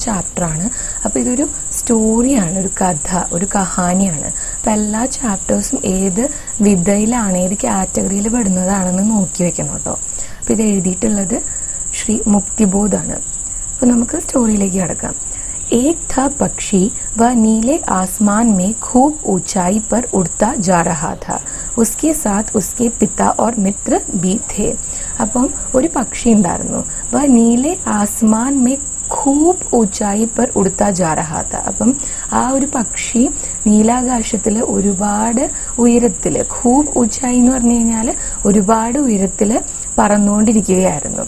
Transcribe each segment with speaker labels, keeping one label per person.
Speaker 1: ചാപ്റ്ററാണ്. അപ്പോൾ ഇതൊരു സ്റ്റോറിയാണ്, ഒരു കഥ, ഒരു കഹാനിയാണ്. അപ്പോൾ എല്ലാ ചാപ്റ്റേഴ്സും ഏത് വിധയിലാണ്, ഏത് കാറ്റഗറിയിൽ പെടുന്നതാണെന്ന് നോക്കി വെക്കണം കേട്ടോ. അപ്പോൾ ഇത് എഴുതിയിട്ടുള്ളത് ശ്രീ മുക്തിബോധാണ്. അപ്പോൾ നമുക്ക് സ്റ്റോറിയിലേക്ക് കിടക്കാം. एक था पक्षी, वह नीले आसमान में खूब ऊंचाई पर उड़ता जा रहा था. उसके साथ उसके पिता और मित्र भी थे. അപ്പം ഒരു പക്ഷി ഉണ്ടായിരുന്നു. വ നീലെ ആസ്മാൻ മേ ഖൂബ് ഊച്ചായി പർ ഉടുത്താ ജാ രഹാ താ. അപ്പം ആ ഒരു പക്ഷി നീലാകാശത്തിൽ ഒരുപാട് ഉയരത്തിൽ, ഖൂബ് ഊച്ചായി എന്ന് പറഞ്ഞു കഴിഞ്ഞാൽ ഒരുപാട് ഉയരത്തിൽ പറന്നുകൊണ്ടിരിക്കുകയായിരുന്നു.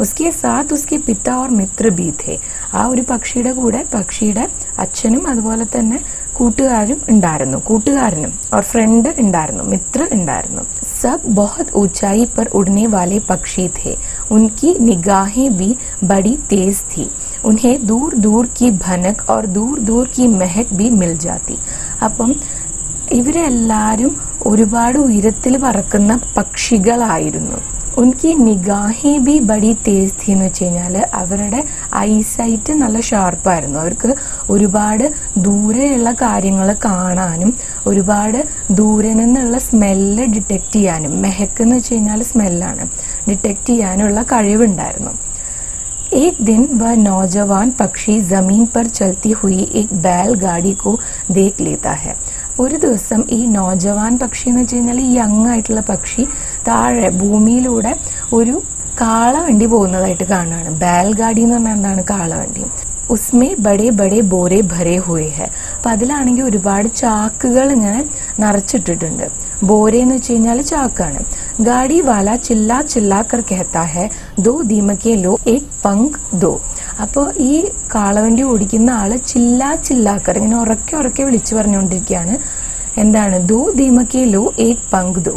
Speaker 1: ഉസ്കെ സാത്ത് ഉസ്കെ പിത്ത ഓർ മിത്ര ബി ഥേ. ആ ഒരു പക്ഷിയുടെ കൂടെ പക്ഷിയുടെ അച്ഛനും അതുപോലെ തന്നെ കൂട്ടുകാരനും और फ्रेंड ഉണ്ടായിരുന്നു, മിത്ര ഉണ്ടായിരുന്നു. सब बहुत ऊंचाई पर उड़ने वाले पक्षी थे. उनकी निगाहें भी बड़ी तेज थी. उन्हें दूर दूर की भनक और दूर दूर की महक भी मिल जाती. അപ്പം ഇവരെല്ലാവരും ഒരുപാട് ഉയരത്തിൽ പറക്കുന്ന പക്ഷികളായിരുന്നു. ഉൻകി നിഗാഹി ബി ബഡി തേസ് ഥി എന്ന് വെച്ച് കഴിഞ്ഞാൽ അവരുടെ ഐസൈറ്റ് നല്ല ഷാർപ്പായിരുന്നു. അവർക്ക് ഒരുപാട് ദൂരെയുള്ള കാര്യങ്ങൾ കാണാനും ഒരുപാട് ദൂരെ നിന്നുള്ള സ്മെല്ല് ഡിറ്റക്റ്റ് ചെയ്യാനും, മെഹക്ക് എന്ന് വെച്ച് കഴിഞ്ഞാൽ സ്മെല്ലാണ്, ഡിറ്റക്റ്റ് ചെയ്യാനുള്ള കഴിവുണ്ടായിരുന്നു. एक दिन वह नौजवान पक्षी जमीन पर चलती हुई एक बैलगाड़ी को देख लेता है. ഒരു ദിവസം ഈ നോജവാൻ പക്ഷി എന്ന് വെച്ച് കഴിഞ്ഞാൽ ഈ യങ് ആയിട്ടുള്ള പക്ഷി താഴെ ഭൂമിയിലൂടെ ഒരു കാളവണ്ടി പോകുന്നതായിട്ട് കാണുകയാണ്. ബാൽഗാഡി എന്ന് പറഞ്ഞാൽ എന്താണ്? കാളവണ്ടി. ഉസ്മേ ബഡേ ബഡേ ബോരെ ഭരേ ഹുയേ ഹെ. അപ്പം അതിലാണെങ്കിൽ ഒരുപാട് ചാക്കുകൾ ഇങ്ങനെ നിറച്ചിട്ടിട്ടുണ്ട്. ബോരെ എന്ന് വെച്ച് കഴിഞ്ഞാൽ ചാക്കാണ്. ഗാഡി വാല ചില്ലാ ചില്ലാക്കർ കെഹത്താ ഹെ ദോ ദീമകെ ലോ ഏക് പങ്ക് ദോ. അപ്പോൾ ഈ കാളവണ്ടി ഓടിക്കുന്ന ആള് ചില്ലാക്കർ ഇങ്ങനെ ഉറക്കെ വിളിച്ചു പറഞ്ഞുകൊണ്ടിരിക്കുകയാണ്. എന്താണ്? ദോ ദീമകെ ലോ ഏക് പങ്ക് ദോ.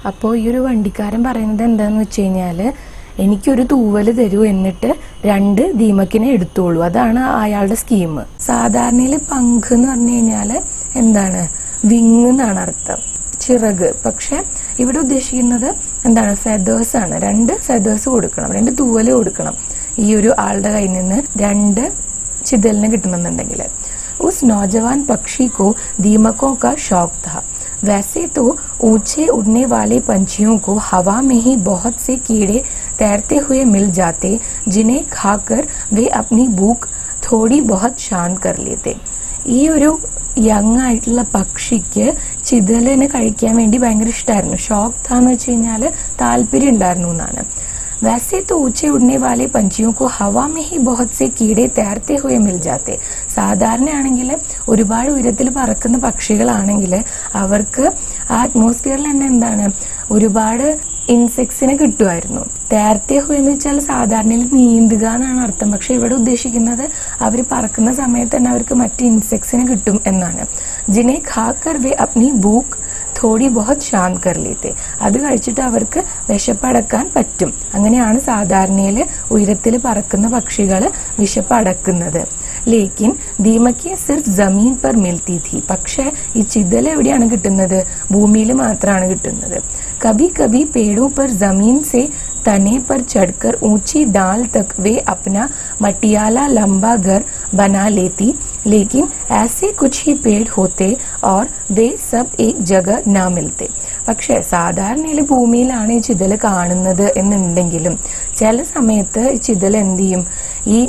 Speaker 1: അപ്പോൾ ഈ ഒരു വണ്ടിക്കാരൻ പറയുന്നത് എന്താണെന്ന് വെച്ച് കഴിഞ്ഞാൽ, എനിക്കൊരു തൂവൽ തരൂ, എന്നിട്ട് 2 ദീമക്കിനെ എടുത്തോളൂ. അതാണ് അയാളുടെ സ്കീം. സാധാരണയിൽ പങ്ക് എന്ന് പറഞ്ഞു കഴിഞ്ഞാൽ എന്താണ്? വിങ് എന്നാണ് അർത്ഥം, ചിറക്. പക്ഷെ ഇവിടെ ഉദ്ദേശിക്കുന്നത് എന്താണ്? ഫെദേഴ്സ് ആണ്. 2 ഫെദേഴ്സ് കൊടുക്കണം, 2 തൂവൽ കൊടുക്കണം ഈ ഒരു ആളുടെ കയ്യിൽ നിന്ന് 2 ചിതലിന് കിട്ടണമെന്നുണ്ടെങ്കിൽ. ഉസ് नौजवान पक्षी को दीमकों का शौक था. वैसे तो ऊंचे उड़ने वाले पंछियों को हवा में ही बहुत से कीड़े तैरते हुए मिल जाते, जिन्हें खाकर वे अपनी भूख थोड़ी बहुत शांत कर लेते. ഈ ഒരു യങ് ആയിട്ടുള്ള പക്ഷിക്ക് ചിതലിനെ കഴിക്കാൻ വേണ്ടി ഭയങ്കര ഇഷ്ടമായിരുന്നു. ഷോക്ക് താന്ന് വെച്ച് കഴിഞ്ഞാൽ താല്പര്യം ഉണ്ടായിരുന്നു എന്നാണ്. वैसे तो ऊंचे उड़ने वाले पंछियों को हवा में ही बहुत से कीड़े तैरते हुए मिल जाते. സാധാരണയാണെങ്കിൽ ഒരുപാട് ഉയരത്തിൽ പറക്കുന്ന പക്ഷികളാണെങ്കിൽ അവർക്ക് ആ അറ്റ്മോസ്ഫിയറിൽ തന്നെ എന്താണ്? ഒരുപാട് ഇൻസെക്ട്സിനെ കിട്ടുമായിരുന്നു. തേർത്തെ ഹുയ എന്ന് വെച്ചാൽ സാധാരണയിൽ നീന്തുക എന്നാണ് അർത്ഥം. പക്ഷെ ഇവിടെ ഉദ്ദേശിക്കുന്നത് അവർ പറക്കുന്ന സമയത്ത് തന്നെ അവർക്ക് മറ്റ് ഇൻസെക്ട്സിനെ കിട്ടും എന്നാണ്. ജിനെ ഖാക്കർ വേ അപ്നി ഭൂക്ക് തോടി ബഹുത് ശാന്ത് കർ ലേത്തെ. അത് കഴിച്ചിട്ട് അവർക്ക് വിശപ്പടക്കാൻ പറ്റും. അങ്ങനെയാണ് സാധാരണയിൽ ഉയരത്തിൽ പറക്കുന്ന പക്ഷികൾ വിശപ്പടക്കുന്നത്. ലേക്കിൻ ദീമക്കെ സിർഫ് ജമീൻ പർ മിൽത്തി ഥി. പക്ഷേ ഈ ചിതൽ എവിടെയാണ് കിട്ടുന്നത്? ഭൂമിയിൽ മാത്രമാണ് കിട്ടുന്നത്. കഭി കഭി പേടോ പർ ജമീൻ സെ तने पर चढ़कर ऊंची डाल तक वे अपना मटियाला लंबा घर बना लेती, लेकिन ऐसे कुछ ही पेड़ होते और वे सब एक जगह ना मिलते. പക്ഷേ സാധാരണയിൽ ഭൂമിയിലാണ് ഈ ചിതൽ കാണുന്നത് എന്നുണ്ടെങ്കിലും ചില സമയത്ത് ഈ ചിതൽ എന്ത് ചെയ്യും? ഈ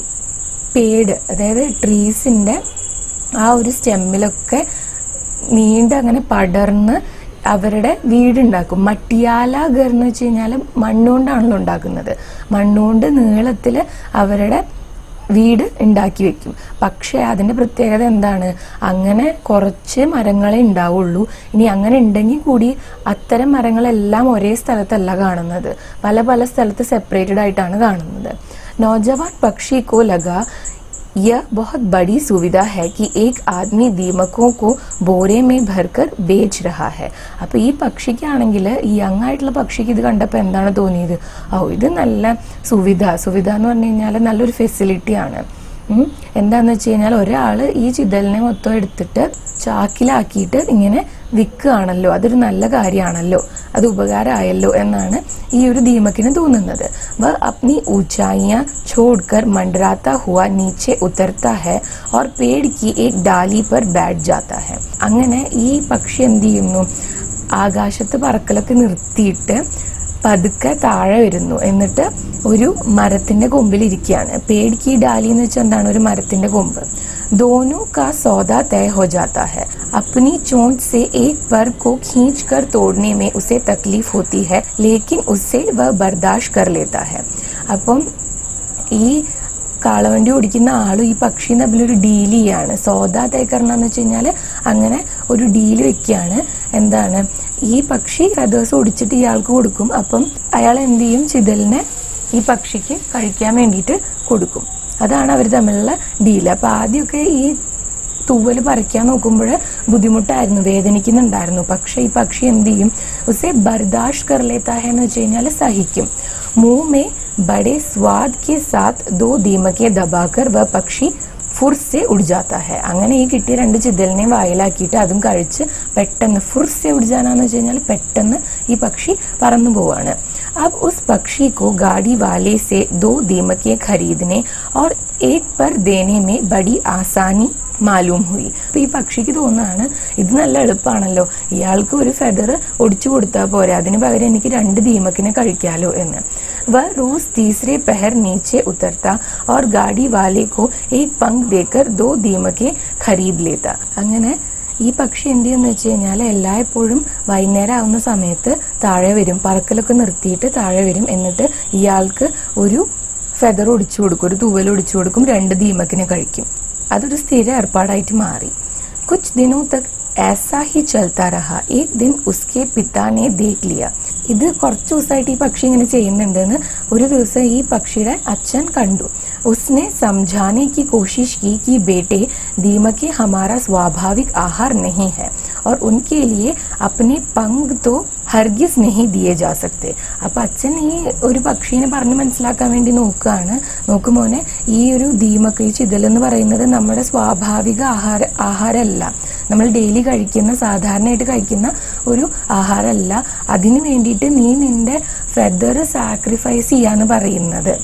Speaker 1: പേട്, അതായത് ട്രീസിൻ്റെ ആ ഒരു സ്റ്റെമ്മിലൊക്കെ അങ്ങനെ പടർന്ന് അവരുടെ വീടുണ്ടാക്കും. മട്ടിയാല ഗർ എന്ന് വെച്ച് കഴിഞ്ഞാൽ മണ്ണുകൊണ്ടാണല്ലോ ഉണ്ടാക്കുന്നത്. മണ്ണുകൊണ്ട് നീളത്തിൽ അവരുടെ വീട് ഉണ്ടാക്കി വെക്കും. പക്ഷേ അതിൻ്റെ പ്രത്യേകത എന്താണ്? അങ്ങനെ കുറച്ച് മരങ്ങളെ ഉണ്ടാവുള്ളൂ. ഇനി അങ്ങനെ ഉണ്ടെങ്കിൽ കൂടി അത്തരം മരങ്ങളെല്ലാം ഒരേ സ്ഥലത്തല്ല കാണുന്നത്, പല പല സ്ഥലത്ത് സെപ്പറേറ്റഡ് ആയിട്ടാണ് കാണുന്നത്. नौजवान पक्षी को लगा यह बहुत बड़ी सुविधा है कि एक आदमी दीमकों को बोरे में भरकर बेच रहा है. അപ്പോൾ ഈ പക്ഷിക്കാണെങ്കിൽ, ഈ യങ് ആയിട്ടുള്ള പക്ഷിക്ക് ഇത് കണ്ടപ്പോൾ എന്താണ് തോന്നിയത്? ഇത് നല്ല സുവിധ എന്ന് പറഞ്ഞു കഴിഞ്ഞാൽ നല്ലൊരു ഫെസിലിറ്റിയാണ്. എന്താണെന്ന് വെച്ച് കഴിഞ്ഞാൽ ഒരാൾ ഈ ചിതലിനെ മൊത്തം എടുത്തിട്ട് ചാക്കിലാക്കിയിട്ട് ഇങ്ങനെ വിൽക്കുകയാണല്ലോ, അതൊരു നല്ല കാര്യമാണല്ലോ, അത് ഉപകാരമായല്ലോ എന്നാണ് ഈ ഒരു ദീമക്കിന് തോന്നുന്നത്. വ അപ്നി ऊंचाइयां छोड़कर मंडराता हुआ नीचे उतरता है और पेड़ की एक डाली पर बैठ जाता है. അങ്ങനെ ഈ പക്ഷി എന്ത് ചെയ്യുന്നു, ആകാശത്ത് പറക്കലൊക്കെ നിർത്തിയിട്ട് പതുക്കെ താഴെ വരുന്നു. എന്നിട്ട് ഒരു മരത്തിന്റെ കൊമ്പിൽ ഇരിക്കുകയാണ്. പേड़ की डाली എന്ന് വെച്ചാൽ എന്താണ്, ഒരു മരത്തിന്റെ കൊമ്പ്. दोनों का सौदा तय हो जाता है. अपनी चोंच से एक पर को खींचकर तोड़ने में उसे तकलीफ होती है, लेकिन उससे वह बर्दाश्त कर लेता है. അപ്പം ഈ കാളവണ്ടി ഓടിക്കുന്ന ആളും ഈ പക്ഷിയും തമ്മിലൊരു ഡീൽ ചെയ്യാണ്. സോദാ തേക്കറണെന്ന് വെച്ച് കഴിഞ്ഞാൽ അങ്ങനെ ഒരു ഡീൽ വെക്കുകയാണ്. എന്താണ്, ഈ പക്ഷി ഫെദേഴ്സ് ഓടിച്ചിട്ട് ഇയാൾക്ക് കൊടുക്കും. അപ്പം അയാൾ എന്ത് ചെയ്യും, ചിതലിനെ ഈ പക്ഷിക്ക് കഴിക്കാൻ വേണ്ടിയിട്ട് കൊടുക്കും. അതാണ് അവർ തമ്മിലുള്ള ഡീല്. അപ്പം ആദ്യമൊക്കെ ഈ തൂവൽ പറിക്കാൻ നോക്കുമ്പോൾ ബുദ്ധിമുട്ടായിരുന്നു, വേദനിക്കുന്നുണ്ടായിരുന്നു. പക്ഷെ ഈ പക്ഷി എന്ത് ചെയ്യും, ഉസേ ബർദാഷ് കർ ലേത്താ ഹെ എന്ന് വെച്ച് കഴിഞ്ഞാൽ സഹിക്കും. मुंह में बड़े स्वाद के साथ 2 दीमके दबाकर वह पक्षी फुर्स से उड़ जाता है. അങ്ങനെ ഈ കിട്ടിയ 2 ചിതലിനെ വായിലാക്കിയിട്ട് അതും കഴിച്ച് പെട്ടെന്ന് फुर्स से उड़ जाना എന്ന് വെച്ച് കഴിഞ്ഞാൽ പെട്ടെന്ന് ഈ പക്ഷി പറന്നു പോവാണ്. अब उस पक्षी को गाड़ी वाले से 2 दीमके खरीदने और एक पर देने में बड़ी आसानी മാലൂം ഹുയി. അപ്പൊ ഈ പക്ഷിക്ക് തോന്നുകയാണ് ഇത് നല്ല എളുപ്പമാണല്ലോ, ഇയാൾക്ക് ഒരു ഫെദർ ഒടിച്ചു കൊടുത്താൽ പോരെ, അതിന് പകരം എനിക്ക് 2 ദീമക്കിനെ കഴിക്കാലോ എന്ന്. वह रोज तीसरे पहर नीचे उतरता और गाड़ी वाले को एक पंख देकर 2 दीमके खरीद लेता. അങ്ങനെ ഈ പക്ഷി എന്ത് ചെയ്യുമെന്ന് വെച്ച് കഴിഞ്ഞാൽ എല്ലായ്പ്പോഴും വൈകുന്നേരം ആവുന്ന സമയത്ത് താഴെ വരും, പറക്കലൊക്കെ നിർത്തിയിട്ട് താഴെ വരും. എന്നിട്ട് ഇയാൾക്ക് ഒരു ഫെദർ ഒടിച്ചു കൊടുക്കും, ഒരു തൂവൽ ഒടിച്ചു കൊടുക്കും, 2 ദീമക്കിനെ കഴിക്കും. അതൊരു സ്ഥിര ഏർപ്പാടായിട്ട് മാറി. കുച്ച് ദിനോं तक ऐसा ही चलता रहा. एक दिन उसके पिता ने देख लिया. ഇത് കുറച്ച് ദിവസമായിട്ട് ഈ പക്ഷി ഇങ്ങനെ ചെയ്യുന്നുണ്ടെന്ന് ഒരു ദിവസം ഈ പക്ഷിയുടെ അച്ഛൻ കണ്ടു. उसने समझाने की कोशिश की कि बेटे, दीमके हमारा स्वाभाविक आहार नहीं है और उनके लिए अपने पंख तो ഹർഗിസ് നെഹി ദിയേ ജാ സക്തേ. അപ്പം അച്ഛൻ ഈ ഒരു പക്ഷീനെ പറഞ്ഞ് മനസ്സിലാക്കാൻ വേണ്ടി നോക്കുമോനെ, ഈ ഒരു ദീമക്ക്, ഈ ചിതലെന്ന് പറയുന്നത് നമ്മുടെ സ്വാഭാവിക ആഹാരമല്ല, നമ്മൾ ഡെയിലി കഴിക്കുന്ന, സാധാരണയായിട്ട് കഴിക്കുന്ന ഒരു ആഹാരമല്ല. അതിന് വേണ്ടിയിട്ട് നീ നിന്റെ ഫെദർ സാക്രിഫൈസ് ചെയ്യാന്ന് പറയുന്നത്,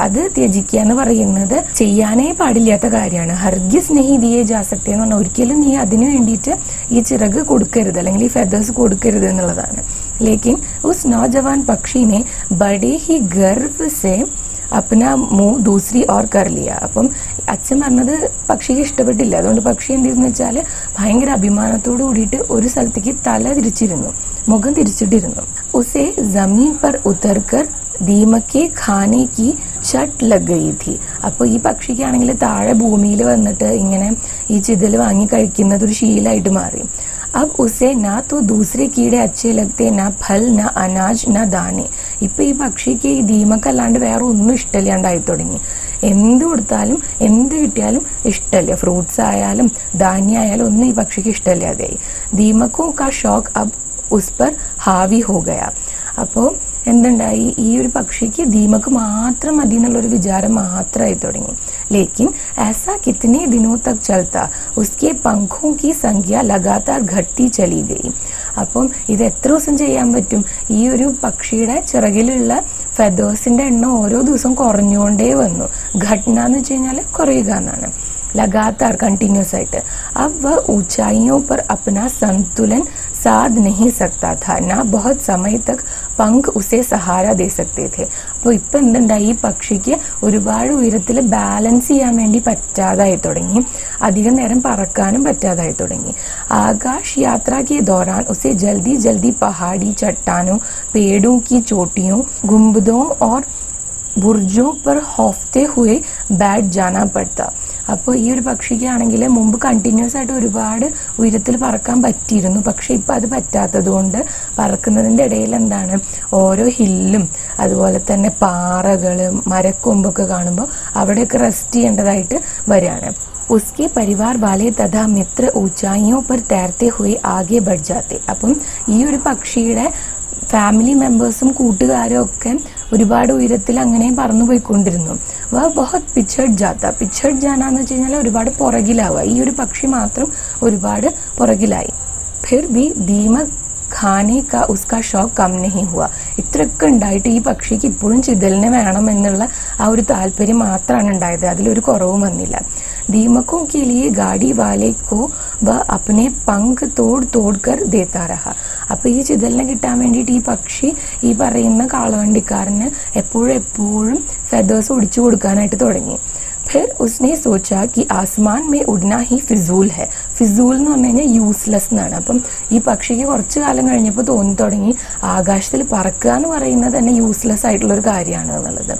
Speaker 1: അത് ത്യജിക്കുക എന്ന് പറയുന്നത് ചെയ്യാനേ പാടില്ലാത്ത കാര്യമാണ്. ഹർഗിസ് നെഹി ദിയേ ജാ സക്തേ എന്ന് പറഞ്ഞാൽ ഒരിക്കലും നീ അതിനു വേണ്ടിയിട്ട് ഈ ചിറക് കൊടുക്കരുത്, അല്ലെങ്കിൽ ഈ ഫെദേഴ്സ് കൊടുക്കരുത് എന്നുള്ളതാണ്. ലേക്കിൻ ഉസ് നൗജവാൻ പക്ഷി ने बड़े ही गर्व से अपना मुंह दूसरी ओर कर लिया. അപ്പം അച്ഛൻ പറഞ്ഞത് പക്ഷിക്ക് ഇഷ്ടപ്പെട്ടില്ല. അതുകൊണ്ട് പക്ഷി എന്ത് ചെയ്തെന്ന് വെച്ചാൽ ഭയങ്കര അഭിമാനത്തോട് കൂടിയിട്ട് ഒരു സ്ഥലത്തേക്ക് തല തിരിച്ചിരുന്നു, മുഖം തിരിച്ചിട്ടിരുന്നു. ഉസേ ജമീൻ पर उतरकर ദീമക്കെ ഖാനെ കി ചട്ട് ലഗ് ഗയി ഥി. അപ്പോൾ ഈ പക്ഷിക്കാണെങ്കിൽ താഴെ ഭൂമിയിൽ വന്നിട്ട് ഇങ്ങനെ ഈ ചിതൽ വാങ്ങി കഴിക്കുന്നത് ഒരു ശീലമായിട്ട് മാറി. अब उसे ना तो दूसरे कीड़े अच्छे लगते, ना फल, ना अनाज, ना दाने. ഇപ്പൊ ഈ പക്ഷിക്ക് ഈ ദീമക്കല്ലാണ്ട് വേറെ ഒന്നും ഇഷ്ടമില്ലാണ്ടായി തുടങ്ങി. എന്ത് കൊടുത്താലും എന്ത് കിട്ടിയാലും ഇഷ്ടമല്ല, ഫ്രൂട്ട്സ് ആയാലും ധാന്യമായാലും ഒന്നും ഈ പക്ഷിക്ക് ഇഷ്ടമില്ലാതെയായി. ദീമക്കോ കാ ഷോക്ക് അബ് ഉസ് പർ ഹാവി ഹോ ഗയാ. അപ്പോൾ എന്തുണ്ടായി, ഈ ഒരു പക്ഷിക്ക് ദീമക്ക് മാത്രം മതി എന്നുള്ളൊരു വിചാരം മാത്രമായി തുടങ്ങി. लेकिन ऐसा कितने दिनों तक चलता, उसके पंखों की संख्या लगातार घटती चली गई. അപ്പം ഇത് എത്ര ദിവസം ചെയ്യാൻ പറ്റും? ഈ ഒരു പക്ഷിയുടെ ചിറകിലുള്ള ഫെദേഴ്സിന്റെ എണ്ണം ഓരോ ദിവസം കുറഞ്ഞുകൊണ്ടേ വന്നു. ഘട്ടന എന്ന് വെച്ച് കഴിഞ്ഞാൽ കുറയുക എന്നാണ്. लगातार कंटिन्यूस आയിട്ട്. अब वह ऊंचाइयों पर अपना संतुलन साध नहीं सकता था, ना बहुत समय तक पंख उसे सहारा दे सकते थे. അപ്പോൾ ഇപ്പം എന്തുണ്ടായി, ഈ പക്ഷിക്ക് ഒരുപാട് ഉയരത്തിൽ ബാലൻസ് ചെയ്യാൻ വേണ്ടി പറ്റാതായി തുടങ്ങി, അധികം നേരം പറക്കാനും പറ്റാതായി തുടങ്ങി. आकाश यात्रा के दौरान उसे जल्दी जल्दी पहाड़ी, चट्टानों, पेड़ों की चोटियों, गुंबदों और बुर्जों पर हौफते हुए बैठ जाना पड़ता. അപ്പോൾ ഈ ഒരു പക്ഷിക്കാണെങ്കിൽ മുമ്പ് കണ്ടിന്യൂസ് ആയിട്ട് ഒരുപാട് ഉയരത്തിൽ പറക്കാൻ പറ്റിയിരുന്നു. പക്ഷെ ഇപ്പം അത് പറ്റാത്തത് കൊണ്ട് പറക്കുന്നതിൻ്റെ ഇടയിൽ എന്താണ്, ഓരോ ഹില്ലും അതുപോലെ തന്നെ പാറകളും മരക്കൊമ്പൊക്കെ കാണുമ്പോൾ അവിടെയൊക്കെ റെസ്റ്റ് ചെയ്യേണ്ടതായിട്ട് വരികയാണ്. उसके परिवार वाले तथा मित्र ऊंचाइयों पर तैरते हुए आगे बढ़ जाते. അപ്പം ഈ ഒരു പക്ഷിയുടെ ഫാമിലി മെമ്പേഴ്സും കൂട്ടുകാരും ഒക്കെ ഒരുപാട് ഉയരത്തിൽ അങ്ങനെ പറന്നു പോയിക്കൊണ്ടിരുന്നു. വ ബഹുത് പിച്ചഡ് ജാത്ത. പിച്ചഡ് ജാന എന്ന് വെച്ച് കഴിഞ്ഞാൽ ഒരുപാട് പുറകിലാവുക. ഈ ഒരു പക്ഷി മാത്രം ഒരുപാട് പുറകിലായി. फिर भी दीमक खाने का उसका शौक कम नहीं हुआ. ഇത്രയൊക്കെ ഉണ്ടായിട്ട് ഈ പക്ഷിക്ക് ഇപ്പോഴും ചിതലിനെ വേണം എന്നുള്ള ആ ഒരു താല്പര്യം മാത്രമാണ് ഉണ്ടായത്. അതിലൊരു കുറവും വന്നില്ല. दीमकों के लिए गाड़ी वाले को वह अपने पंख तोड़ तोड़ कर देता रहा. അപ്പോൾ ഈ ചിതലിനെ കിട്ടാൻ വേണ്ടിയിട്ട് ഈ പക്ഷി ഈ പറയുന്ന കാളവണ്ടിക്കാരന് എപ്പോഴും ഫെദേഴ്സ് ഒടിച്ചു കൊടുക്കാനായിട്ട് തുടങ്ങി. फिर उसने सोचा कि आसमान में उड़ना ही फिजूल है. ഫിസൂൽ എന്ന് പറഞ്ഞു കഴിഞ്ഞാൽ യൂസ്ലെസ് എന്നാണ്. അപ്പം ഈ പക്ഷിക്ക് കുറച്ചു കാലം കഴിഞ്ഞപ്പോൾ തോന്നി തുടങ്ങി ആകാശത്തിൽ പറക്കുക എന്ന് പറയുന്നത് തന്നെ യൂസ്ലെസ് ആയിട്ടുള്ള ഒരു കാര്യമാണ് എന്നുള്ളത്.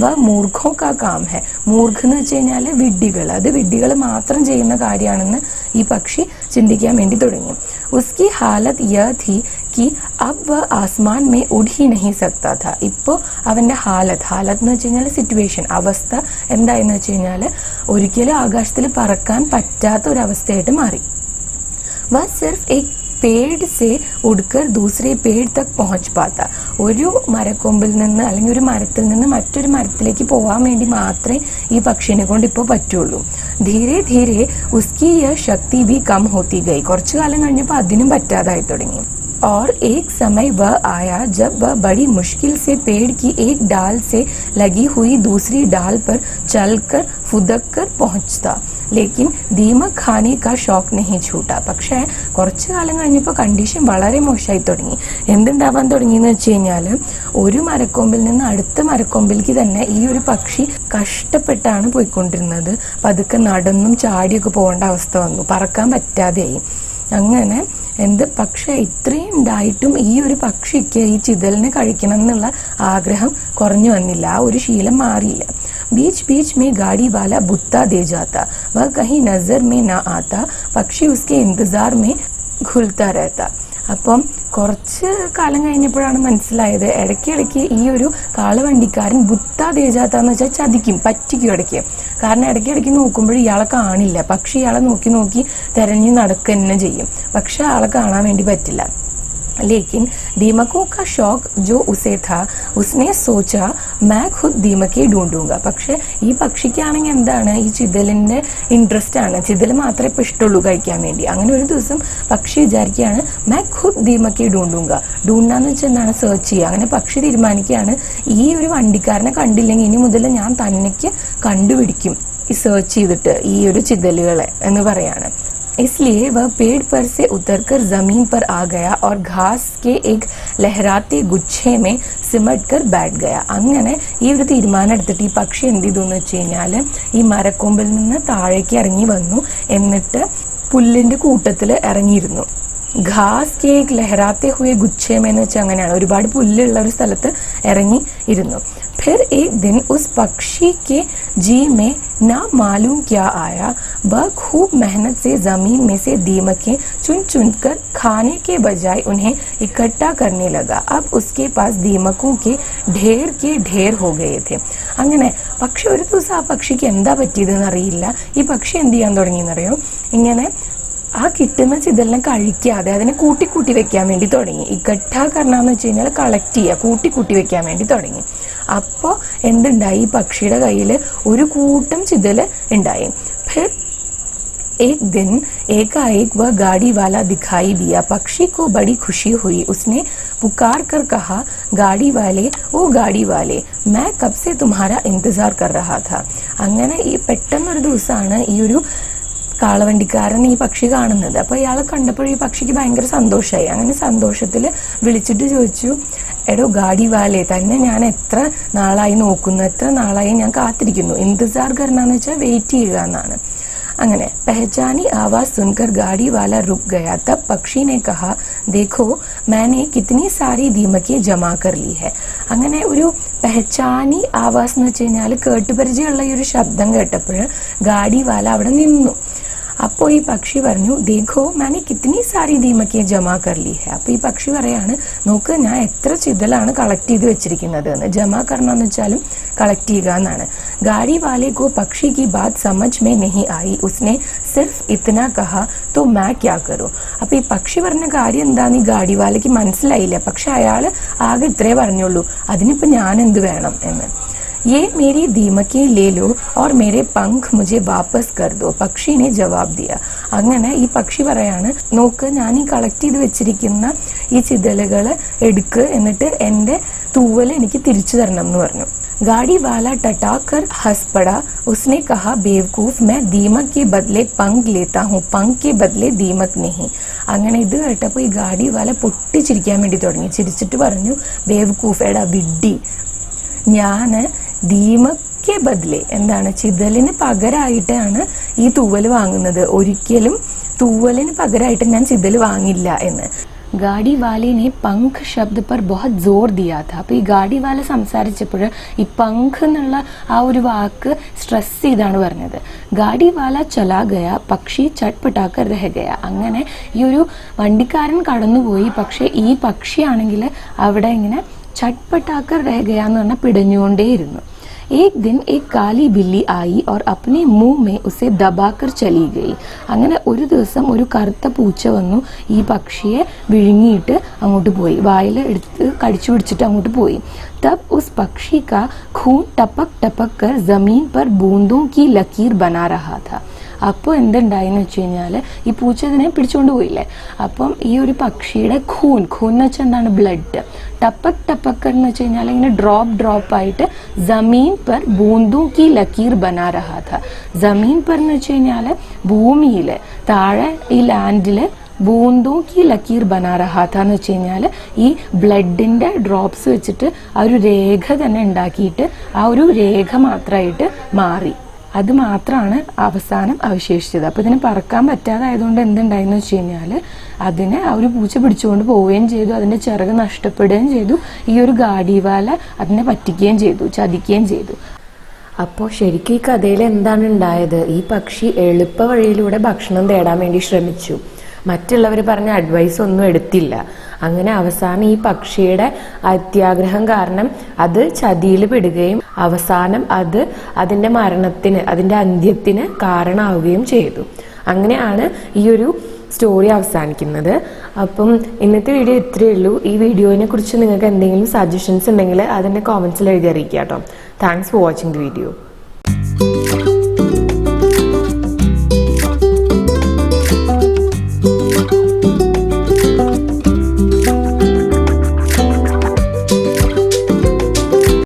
Speaker 1: വ മൂർഖോ കാ കാം ഹെ. മൂർഖ് എന്ന് വെച്ച് കഴിഞ്ഞാൽ വിഡ്ഢികൾ, അത് വിഡ്ഢികൾ മാത്രം ചെയ്യുന്ന കാര്യമാണെന്ന് ഈ പക്ഷി ചിന്തിക്കാൻ വേണ്ടി തുടങ്ങി. ഉസ്കി ഹാലത്ത് യഹ് थी कि अब वह आसमान में उड़ ही नहीं सकता था. ഇപ്പോൾ അവൻ്റെ ഹാലത്ത് എന്ന് വെച്ച് കഴിഞ്ഞാൽ സിറ്റുവേഷൻ, അവസ്ഥ എന്തായെന്ന് വെച്ച് കഴിഞ്ഞാൽ ഒരിക്കലും ആകാശത്തിൽ പറക്കാൻ പറ്റാത്ത ഒരു അവസ്ഥയായിട്ട് മാറി. വ സിർഫ് एक पेड़ से उड़कर दूसरे पेड़ तक पहुंच पाता. ഒരു മരക്കൊമ്പിൽ നിന്ന് അല്ലെങ്കിൽ ഒരു മരത്തിൽ നിന്ന് മറ്റൊരു മരത്തിലേക്ക് പോകാൻ വേണ്ടി മാത്രമേ ഈ പക്ഷിനെ കൊണ്ട് ഇപ്പോൾ പറ്റുള്ളൂ. ധീരെ ധീരെ ഉസ്കി യഹ് ശക്തി भी कम होती गई. കുറച്ചു കാലം കഴിഞ്ഞപ്പോൾ അതിനും പറ്റാതായി തുടങ്ങി. और एक समय वह आया जब वह बड़ी मुश्किल से पेड़ की एक डाल से लगी हुई दूसरी डाल पर चलकर फुदक कर पहुंचता. लेकिन दीमक खाने का ഷോക്ക് नहीं छूटा. പക്ഷേ കുറച്ചു കാലം കഴിഞ്ഞപ്പോൾ കണ്ടീഷൻ വളരെ മോശമായി തുടങ്ങി. എന്തുണ്ടാവാൻ തുടങ്ങിയെന്ന് വെച്ച് കഴിഞ്ഞാൽ ഒരു മരക്കൊമ്പിൽ നിന്ന് അടുത്ത മരക്കൊമ്പിലേക്ക് തന്നെ ഈ ഒരു പക്ഷി കഷ്ടപ്പെട്ടാണ് പോയിക്കൊണ്ടിരുന്നത്. പതുക്കെ നടന്നും ചാടിയൊക്കെ പോകേണ്ട അവസ്ഥ വന്നു, പറക്കാൻ പറ്റാതെയായി. അങ്ങനെ പക്ഷേ ഇത്രയും ഉണ്ടായിട്ടും ഈ ഒരു പക്ഷിക്ക് ഈ ചിതലിനെ കഴിക്കണം എന്നുള്ള ആഗ്രഹം കുറഞ്ഞു വന്നില്ല, ആ ഒരു ശീലം മാറിയില്ല. बीच बीच में गाड़ी वाला बुत्ता दे जाता. वह कहीं नजर में न आता. പക്ഷി उसके इंतजार में घुलता रहता. അപ്പം കുറച്ച് കാലം കഴിഞ്ഞപ്പോഴാണ് മനസ്സിലായത് ഇടയ്ക്കിടയ്ക്ക് ഈ ഒരു കാളവണ്ടിക്കാരൻ ബുത്ത ദേജാത്താന്ന് വെച്ചാൽ ചതിക്കും, പറ്റിക്കും ഇടയ്ക്ക്. കാരണം ഇടയ്ക്കിടയ്ക്ക് നോക്കുമ്പോൾ ഇയാളെ കാണില്ല, പക്ഷി ഇയാളെ നോക്കി നോക്കി തെരഞ്ഞു നടക്കുക തന്നെ ചെയ്യും, പക്ഷെ ആളെ കാണാൻ വേണ്ടി പറ്റില്ല. लेकिन दीमकों का शौक जो उसे था, उसने सोचा मैं खुद दीमके ढूंढूंगा. പക്ഷെ ഈ പക്ഷിക്കാണെങ്കിൽ എന്താണ്, ഈ ചിതലിന്റെ ഇൻട്രസ്റ്റ് ആണ്, ചിതൽ മാത്രമേ ഇപ്പം ഇഷ്ടമുള്ളൂ കഴിക്കാൻ വേണ്ടി. അങ്ങനെ ഒരു ദിവസം പക്ഷി വിചാരിക്കുകയാണ് मैं खुद दीमके ढूंढूंगा. ढूंढാന്ന് വെച്ചാൽ എന്താണ്, സെർച്ച് ചെയ്യുക. അങ്ങനെ പക്ഷി തീരുമാനിക്കുകയാണ് ഈ ഒരു വണ്ടിക്കാരനെ കണ്ടില്ലെങ്കിൽ ഇനി മുതൽ ഞാൻ തനിക്ക് കണ്ടുപിടിക്കും ഈ സെർച്ച് ചെയ്തിട്ട് ഈ ഒരു ചിതലുകളെ എന്ന് പറയാണ്. इसलिए वह पेड़ पर से उतरकर जमीन पर आ गया और घास के एक लहराते गुच्छे में सिमट कर बैठ गया. അങ്ങനെ ഈ ഒരു തീരുമാനം എടുത്തിട്ട് ഈ പക്ഷി എന്ത് ചെയ്തു എന്ന് വെച്ച് കഴിഞ്ഞാൽ ഈ മരക്കൊമ്പിൽ നിന്ന് താഴേക്ക് ഇറങ്ങി വന്നു, എന്നിട്ട് പുല്ലിന്റെ കൂട്ടത്തിൽ ഇറങ്ങിയിരുന്നു. ഘാസ് കെ एक लहराते हुए गुच्छे में എന്ന് വെച്ചാൽ അങ്ങനെയാണ്, ഒരുപാട് പുല്ലുള്ള ഒരു സ്ഥലത്ത് ഇറങ്ങി ഇരുന്നു. फिर एक दिन उस पक्षी के जी में ना मालूम क्या आया. वह खूब मेहनत से जमीन में से दीमकें चुन चुन कर खाने के बजाय उन्हें इकट्ठा करने लगा. अब उसके पास दीमकों के ढेर हो गए थे. അങ്ങനെ പക്ഷെ ഒരു ദിവസം ആ പക്ഷിക്ക് എന്താ പറ്റിയതെന്ന് അറിയില്ല. ഈ പക്ഷി എന്ത് ചെയ്യാൻ തുടങ്ങിയെന്നറിയോ, ഇങ്ങനെ ആ കിട്ടുന്ന ചിതലിനെ കഴിക്കാതെ അതിനെ കൂട്ടി വെക്കാൻ വേണ്ടി തുടങ്ങി. ഇക്കട്ട കർണാന്ന് വെച്ച് കഴിഞ്ഞാൽ കളക്ട് ചെയ്യുക, കൂട്ടി വെക്കാൻ വേണ്ടി തുടങ്ങി. അപ്പോൾ എന്തുണ്ടായി, ഈ പക്ഷിയുടെ കയ്യിൽ ഒരു കൂട്ടം ചിതൽ ഉണ്ടായി. फिर एक दिन एकाएक वह गाड़ी वाला दिखाई दिया. पक्षी को बड़ी खुशी हुई. उसने पुकार कर कहा, गाड़ी वाले, ओ गाड़ी वाले, मैं कब से तुम्हारा इंतजार कर रहा था. അങ്ങനെ ഈ പെട്ടെന്നൊരു ദിവസമാണ് ഈ ഒരു കാളവണ്ടിക്കാരൻ ഈ പക്ഷി കാണുന്നത്. അപ്പോൾ ഇയാളെ കണ്ടപ്പോൾ ഈ പക്ഷിക്ക് ഭയങ്കര സന്തോഷമായി. അങ്ങനെ സന്തോഷത്തിൽ വിളിച്ചിട്ട് ചോദിച്ചു, എടോ ഗാഡി വാലേ, തന്നെ ഞാൻ എത്ര നാളായി നോക്കുന്നു, എത്ര നാളായി ഞാൻ കാത്തിരിക്കുന്നു. इंतजार करना എന്ന് വെച്ചാൽ വെയിറ്റ് ചെയ്യുക എന്നാണ്. അങ്ങനെ पहचानी आवाज सुनकर गाड़ी वाला रुक गया. तब पक्षी ने कहा, देखो मैंने कितनी सारी दीमकें जमा कर ली है. അങ്ങനെ ഒരു പെഹച്ചാനി ആവാസ് എന്ന് വെച്ച് കഴിഞ്ഞാൽ കേട്ടുപരിചയമുള്ള ഈ ഒരു ശബ്ദം കേട്ടപ്പോൾ ഗാഡി വാല അവിടെ നിന്നു. അപ്പോൾ ഈ പക്ഷി പറഞ്ഞു, ദേഖോ മാനെ കിത്നി സാരി ദീമക്കെ ജമാ കർലി ഹെ. അപ്പോൾ ഈ പക്ഷി പറയാണ്, നോക്ക് ഞാൻ എത്ര ചിതലാണ് കളക്ട് ചെയ്ത് വെച്ചിരിക്കുന്നത് എന്ന്. ജമാ കർണെന്ന് വെച്ചാലും കളക്ട് ചെയ്യുക എന്നാണ്. गाड़ी वाले को पक्षी की बात समझ में नहीं आई. उसने सिर्फ इतना कहा तो मैं क्या करूं. അപ്പോൾ ഈ പക്ഷി പറഞ്ഞ കാര്യം എന്താന്ന് ഈ ഗാഡി വാലയ്ക്ക് മനസ്സിലായില്ല. പക്ഷെ അയാൾ ആകെ ഇത്രേ പറഞ്ഞുള്ളൂ, അതിനിപ്പോൾ ഞാൻ എന്ത് വേണം എന്ന്. ये मेरी दीमकें ले लो और मेरे पंख मुझे वापस कर दो, പക്ഷി ने जवाब दिया. അങ്ങനെ ഈ പക്ഷി പറയാണ്, നോക്ക് ഞാൻ ഈ കളക്ട് ചെയ്ത് വെച്ചിരിക്കുന്ന ഈ ചിതലുകൾ എടുക്ക്, എന്നിട്ട് എൻ്റെ തൂവൽ എനിക്ക് തിരിച്ചു തരണം എന്ന് പറഞ്ഞു. गाड़ी वाला टटाकर हंस पड़ा. उसने कहा, बेवकूफ, मैं दीमक के बदले पंख लेता हूँ, पंख के बदले दीमक नहीं. അങ്ങനെ ഇത് കേട്ടപ്പോൾ ഈ ഗാഡി വാല പൊട്ടിച്ചിരിക്കാൻ വേണ്ടി തുടങ്ങി. ചിരിച്ചിട്ട് പറഞ്ഞു, ബേവക്കൂഫ്, എടാ വിഡ്ഢി, ഞാൻ ദീമക്ക് ബദലെ, എന്താണ്, ചിതലിന് പകരമായിട്ടാണ് ഈ തൂവൽ വാങ്ങുന്നത്, ഒരിക്കലും തൂവലിന് പകരമായിട്ട് ഞാൻ ചിതൽ വാങ്ങില്ല എന്ന്. ഗാഡി വാലിനെ പങ്ക് ശബ്ദ पर बहुत जोर दिया था. അപ്പോൾ ഈ ഗാഡി വാല സംസാരിച്ചപ്പോൾ ഈ പങ്ക് എന്നുള്ള ആ ഒരു വാക്ക് സ്ട്രെസ് ചെയ്താണ് പറഞ്ഞത്. ഗാഡി വാല ചലാ ഗയ, പക്ഷി ചട്പട്ടാക്കർ രഹ ഗയ. അങ്ങനെ ഈ ഒരു വണ്ടിക്കാരൻ കടന്നുപോയി, പക്ഷെ ഈ പക്ഷിയാണെങ്കിൽ അവിടെ ഇങ്ങനെ ചട്പട്ടാക്കർ രഹ ഗയ എന്ന് പറഞ്ഞാൽ പിടഞ്ഞുകൊണ്ടേയിരുന്നു. एक दिन एक काली बिल्ली आई और अपने मुंह में उसे दबाकर चली गई. അങ്ങനെ ഒരു ദിവസം ഒരു കറുത്ത പൂച്ച വന്നു ഈ പക്ഷിയെ വിഴുങ്ങിയിട്ട് അങ്ങോട്ട് പോയി, വായിൽ എടുത്ത് കടിച്ചു പിടിച്ചിട്ട് അങ്ങോട്ട് പോയി. तब उस पक्षी का खून टपक टपक कर जमीन पर बूंदों की लकीर बना रहा था. അപ്പോൾ എന്തുണ്ടായെന്ന് വെച്ച് കഴിഞ്ഞാൽ ഈ പൂച്ച ഇതിനെ പിടിച്ചുകൊണ്ട് പോയില്ലേ, അപ്പം ഈ ഒരു പക്ഷിയുടെ ഖൂൻ എന്ന് വെച്ചാൽ എന്താണ്, ബ്ലഡ്. ടപ്പക് ടപ്പക്കർ എന്ന് വെച്ച് കഴിഞ്ഞാൽ ഇങ്ങനെ ഡ്രോപ്പ് ആയിട്ട് ജമീൻ പർ ബൂന്ദു കി ലക്കീർ ബനാ രഹാ ഥാ. ജമീൻ പർ എന്ന് വെച്ച് കഴിഞ്ഞാൽ ഭൂമിയിൽ താഴെ ഈ ലാൻഡിൽ ബൂന്തോ കി ലക്കീർ ബനാ രഹാ ഥാ എന്ന് വെച്ച് കഴിഞ്ഞാൽ ഈ ബ്ലഡിന്റെ ഡ്രോപ്സ് വെച്ചിട്ട് ആ ഒരു രേഖ തന്നെ ഉണ്ടാക്കിയിട്ട് ആ ഒരു രേഖ മാത്രമായിട്ട് മാറി. അത് മാത്രമാണ് അവസാനം അവശേഷിച്ചത്. അപ്പോൾ ഇതിന് പറക്കാൻ പറ്റാതായതുകൊണ്ട് എന്തുണ്ടായെന്ന് വെച്ച് കഴിഞ്ഞാൽ അതിനെ ആ ഒരു പൂച്ച പിടിച്ചുകൊണ്ട് പോവുകയും ചെയ്തു, അതിൻ്റെ ചിറക് നഷ്ടപ്പെടുകയും ചെയ്തു. ഈ ഒരു ഗാഡിവാല അതിനെ പറ്റിക്കുകയും ചെയ്തു, ചതിക്കുകയും ചെയ്തു. അപ്പോൾ ശരിക്കും ഈ കഥയിൽ എന്താണ് ഉണ്ടായത്? ഈ പക്ഷി എളുപ്പ വഴിയിലൂടെ ഭക്ഷണം തേടാൻ വേണ്ടി ശ്രമിച്ചു, മറ്റുള്ളവർ പറഞ്ഞ അഡ്വൈസ് ഒന്നും എടുത്തില്ല. അങ്ങനെ അവസാനം ഈ പക്ഷിയുടെ അത്യാഗ്രഹം കാരണം അത് ചതിയിൽ പെടുകയും അവസാനം അത് അതിൻ്റെ മരണത്തിന്, അതിൻ്റെ അന്ത്യത്തിന് കാരണമാവുകയും ചെയ്തു. അങ്ങനെയാണ് ഈ ഒരു സ്റ്റോറി അവസാനിക്കുന്നത്. അപ്പം ഇന്നത്തെ വീഡിയോ ഇത്രയേ ഉള്ളൂ. ഈ വീഡിയോനെ കുറിച്ച് നിങ്ങൾക്ക് എന്തെങ്കിലും സജഷൻസ് ഉണ്ടെങ്കിൽ അതിൻ്റെ കോമൻസിൽ എഴുതി അറിയിക്കുക കേട്ടോ. Thanks for watching the video.